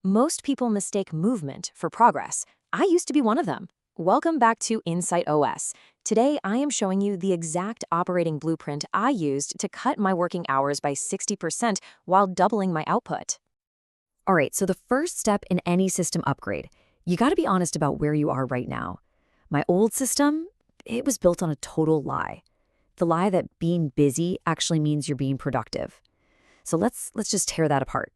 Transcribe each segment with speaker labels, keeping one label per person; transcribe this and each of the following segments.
Speaker 1: Most people mistake movement for progress. I used to be one of them. Welcome back to Insight OS. Today, I am showing you the exact operating blueprint I used to cut my working hours by 60% while doubling my output. All right, so the first step in any system upgrade, you got to be honest about where you are right now. My old system, it was built on a total lie. The lie that being busy actually means you're being productive. So let's just tear that apart.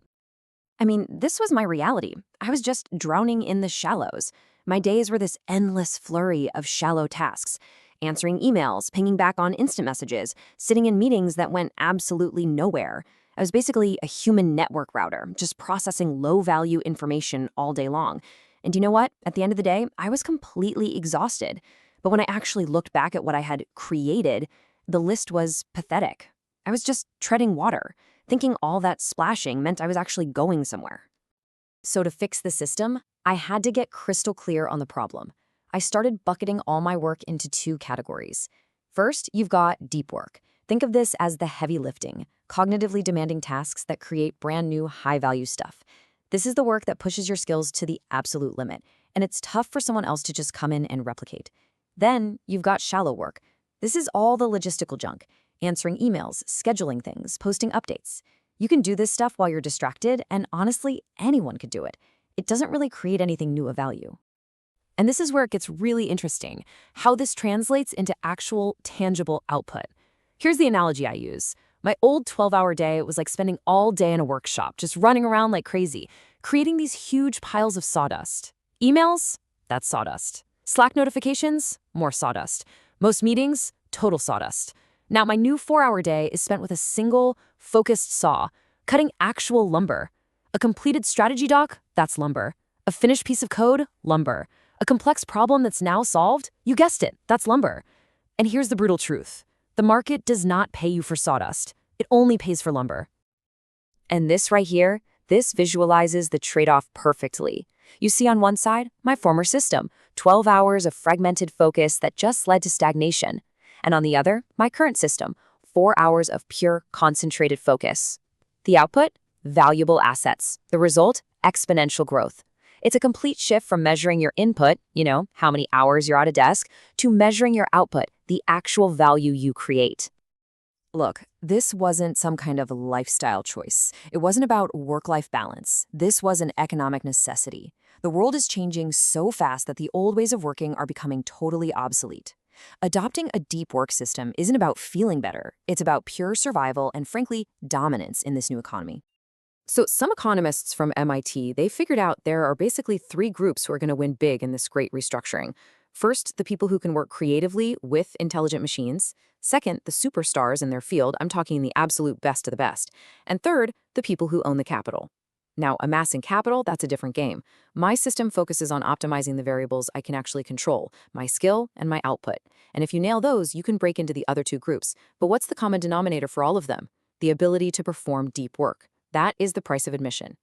Speaker 1: This was my reality. I was just drowning in the shallows. My days were this endless flurry of shallow tasks, answering emails, pinging back on instant messages, sitting in meetings that went absolutely nowhere. I was basically a human network router, just processing low-value information all day long. And you know what? At the end of the day, I was completely exhausted. But when I actually looked back at what I had created, the list was pathetic. I was just treading water, thinking all that splashing meant I was actually going somewhere. So to fix the system, I had to get crystal clear on the problem. I started bucketing all my work into two categories. First, you've got deep work. Think of this as the heavy lifting, cognitively demanding tasks that create brand new high-value stuff. This is the work that pushes your skills to the absolute limit, and it's tough for someone else to just come in and replicate. Then, you've got shallow work. This is all the logistical junk. Answering emails, scheduling things, posting updates. You can do this stuff while you're distracted, and honestly, anyone could do it. It doesn't really create anything new of value. And this is where it gets really interesting, how this translates into actual, tangible output. Here's the analogy I use. My old 12-hour day was like spending all day in a workshop, just running around like crazy, creating these huge piles of sawdust. Emails? That's sawdust. Slack notifications? More sawdust. Most meetings? Total sawdust. Now, my new 4-hour day is spent with a single, focused saw, cutting actual lumber. A completed strategy doc? That's lumber. A finished piece of code? Lumber. A complex problem that's now solved? You guessed it, that's lumber. And here's the brutal truth. The market does not pay you for sawdust. It only pays for lumber. And this right here, this visualizes the trade-off perfectly. You see on one side, my former system, 12 hours of fragmented focus that just led to stagnation. And on the other, my current system, 4 hours of pure, concentrated focus. The output? Valuable assets. The result? Exponential growth. It's a complete shift from measuring your input, how many hours you're at a desk, to measuring your output, the actual value you create. Look, this wasn't some kind of lifestyle choice. It wasn't about work-life balance. This was an economic necessity. The world is changing so fast that the old ways of working are becoming totally obsolete. Adopting a deep work system isn't about feeling better. It's about pure survival and, frankly, dominance in this new economy. So some economists from MIT, they figured out there are basically three groups who are going to win big in this great restructuring. First, the people who can work creatively with intelligent machines. Second, the superstars in their field. I'm talking the absolute best of the best. And third, the people who own the capital. Now, amassing capital, that's a different game. My system focuses on optimizing the variables I can actually control, my skill and my output. And if you nail those, you can break into the other two groups. But what's the common denominator for all of them? The ability to perform deep work. That is the price of admission.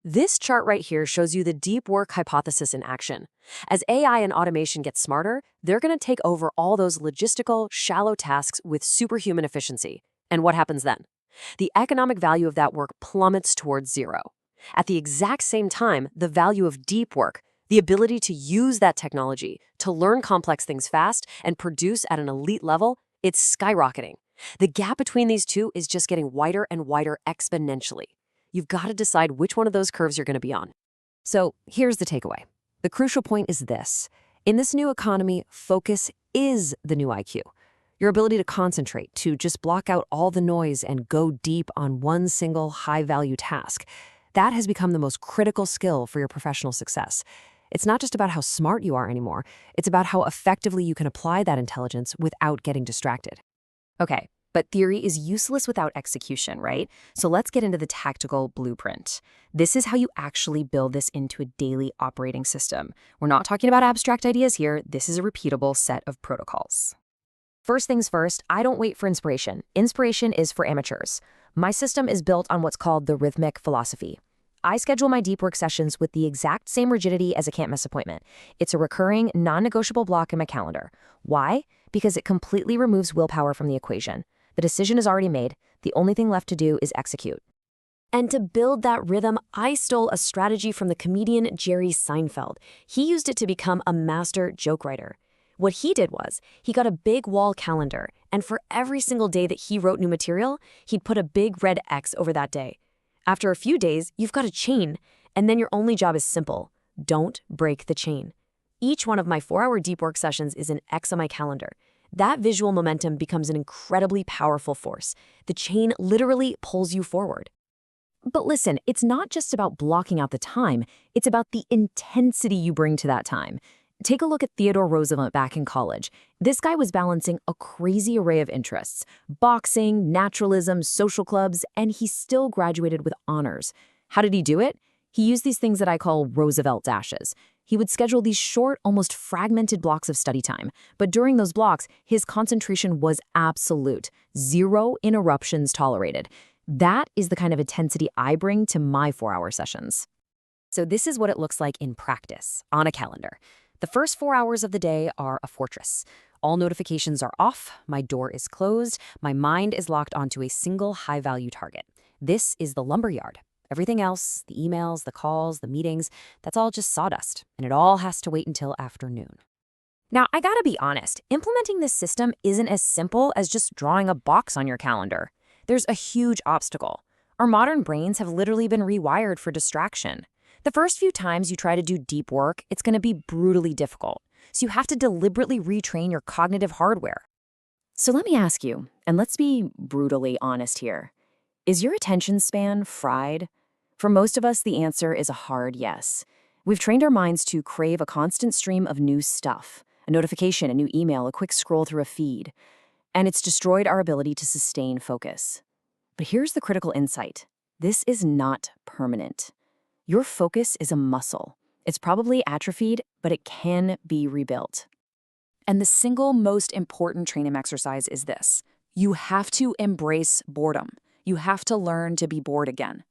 Speaker 1: This chart right here shows you the deep work hypothesis in action. As AI and automation get smarter, they're going to take over all those logistical, shallow tasks with superhuman efficiency. And what happens then? The economic value of that work plummets towards zero. At the exact same time, the value of deep work, the ability to use that technology, to learn complex things fast and produce at an elite level, it's skyrocketing. The gap between these two is just getting wider and wider exponentially. You've got to decide which one of those curves you're going to be on. So here's the takeaway. The crucial point is this. In this new economy, focus is the new IQ. Your ability to concentrate, to just block out all the noise and go deep on one single high-value task. That has become the most critical skill for your professional success. It's not just about how smart you are anymore. It's about how effectively you can apply that intelligence without getting distracted. Okay, but theory is useless without execution, right? So let's get into the tactical blueprint. This is how you actually build this into a daily operating system. We're not talking about abstract ideas here. This is a repeatable set of protocols. First things first, I don't wait for inspiration. Inspiration is for amateurs. My system is built on what's called the rhythmic philosophy. I schedule my deep work sessions with the exact same rigidity as a can't-miss appointment. It's a recurring, non-negotiable block in my calendar. Why? Because it completely removes willpower from the equation. The decision is already made. The only thing left to do is execute.
Speaker 2: And to build that rhythm, I stole a strategy from the comedian Jerry Seinfeld. He used it to become a master joke writer. What he did was, he got a big wall calendar, and for every single day that he wrote new material, he'd put a big red X over that day. After a few days, you've got a chain, and then your only job is simple. Don't break the chain. Each one of my 4-hour deep work sessions is an X on my calendar. That visual momentum becomes an incredibly powerful force. The chain literally pulls you forward.
Speaker 1: But listen, it's not just about blocking out the time, it's about the intensity you bring to that time. Take a look at Theodore Roosevelt back in college. This guy was balancing a crazy array of interests: boxing, naturalism, social clubs, and he still graduated with honors. How did he do it? He used these things that I call Roosevelt dashes. He would schedule these short, almost fragmented blocks of study time, but during those blocks, his concentration was absolute. 0 interruptions tolerated. That is the kind of intensity I bring to my 4-hour sessions. So this is what it looks like in practice, on a calendar. The first 4 hours of the day are a fortress. All notifications are off, my door is closed, my mind is locked onto a single high-value target. This is the lumberyard. Everything else, the emails, the calls, the meetings, that's all just sawdust, and it all has to wait until afternoon. Now, I gotta be honest, implementing this system isn't as simple as just drawing a box on your calendar. There's a huge obstacle. Our modern brains have literally been rewired for distraction. The first few times you try to do deep work, it's going to be brutally difficult. So you have to deliberately retrain your cognitive hardware. So let me ask you, and let's be brutally honest here. Is your attention span fried? For most of us, the answer is a hard yes. We've trained our minds to crave a constant stream of new stuff, a notification, a new email, a quick scroll through a feed. And it's destroyed our ability to sustain focus. But here's the critical insight. This is not permanent. Your focus is a muscle. It's probably atrophied, but it can be rebuilt. And the single most important training exercise is this. You have to embrace boredom. You have to learn to be bored again.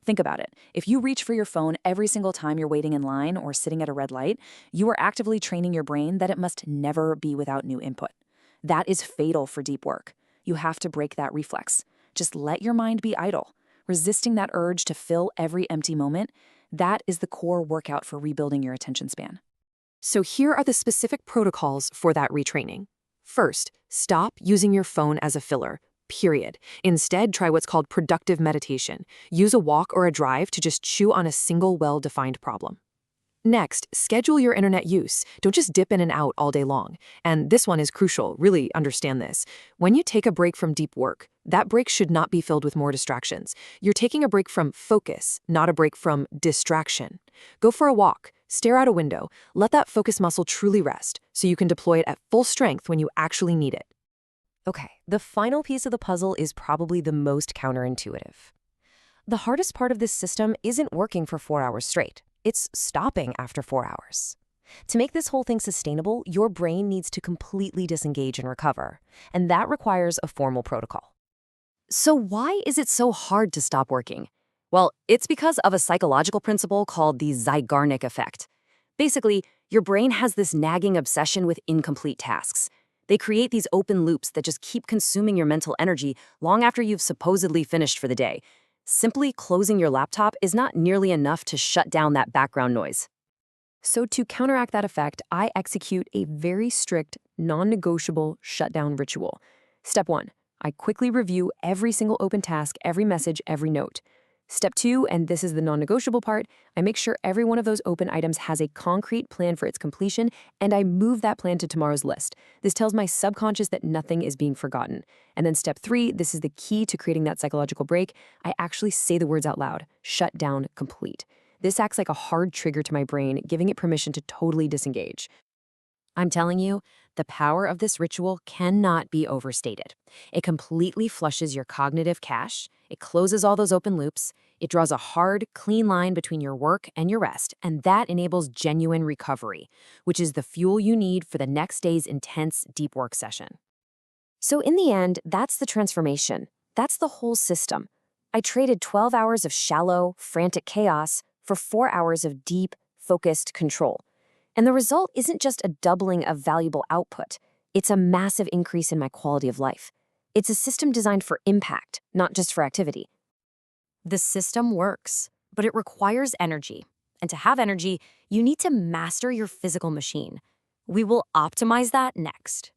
Speaker 1: Think about it. If you reach for your phone every single time you're waiting in line or sitting at a red light, you are actively training your brain that it must never be without new input. That is fatal for deep work. You have to break that reflex. Just let your mind be idle. Resisting that urge to fill every empty moment, that is the core workout for rebuilding your attention span. So here are the specific protocols for that retraining. First, stop using your phone as a filler, period. Instead, try what's called productive meditation. Use a walk or a drive to just chew on a single well-defined problem. Next, schedule your internet use. Don't just dip in and out all day long. And this one is crucial, really understand this. When you take a break from deep work, that break should not be filled with more distractions. You're taking a break from focus, not a break from distraction. Go for a walk, stare out a window, let that focus muscle truly rest so you can deploy it at full strength when you actually need it. Okay, the final piece of the puzzle is probably the most counterintuitive. The hardest part of this system isn't working for 4 hours straight. It's stopping after 4 hours. To make this whole thing sustainable, your brain needs to completely disengage and recover, and that requires a formal protocol. So why is it so hard to stop working? Well, it's because of a psychological principle called the Zeigarnik effect. Basically, your brain has this nagging obsession with incomplete tasks. They create these open loops that just keep consuming your mental energy long after you've supposedly finished for the day. Simply closing your laptop is not nearly enough to shut down that background noise. So to counteract that effect, I execute a very strict, non-negotiable shutdown ritual. Step 1, I quickly review every single open task, every message, every note. Step 2, and this is the non-negotiable part, I make sure every one of those open items has a concrete plan for its completion, and I move that plan to tomorrow's list. This tells my subconscious that nothing is being forgotten. And then step 3, this is the key to creating that psychological break, I actually say the words out loud, shut down complete. This acts like a hard trigger to my brain, giving it permission to totally disengage. I'm telling you, the power of this ritual cannot be overstated. It completely flushes your cognitive cache, it closes all those open loops, it draws a hard, clean line between your work and your rest, and that enables genuine recovery, which is the fuel you need for the next day's intense deep work session. So in the end, that's the transformation. That's the whole system. I traded 12 hours of shallow, frantic chaos for 4 hours of deep, focused control. And the result isn't just a doubling of valuable output. It's a massive increase in my quality of life. It's a system designed for impact, not just for activity. The system works, but it requires energy. And to have energy, you need to master your physical machine. We will optimize that next.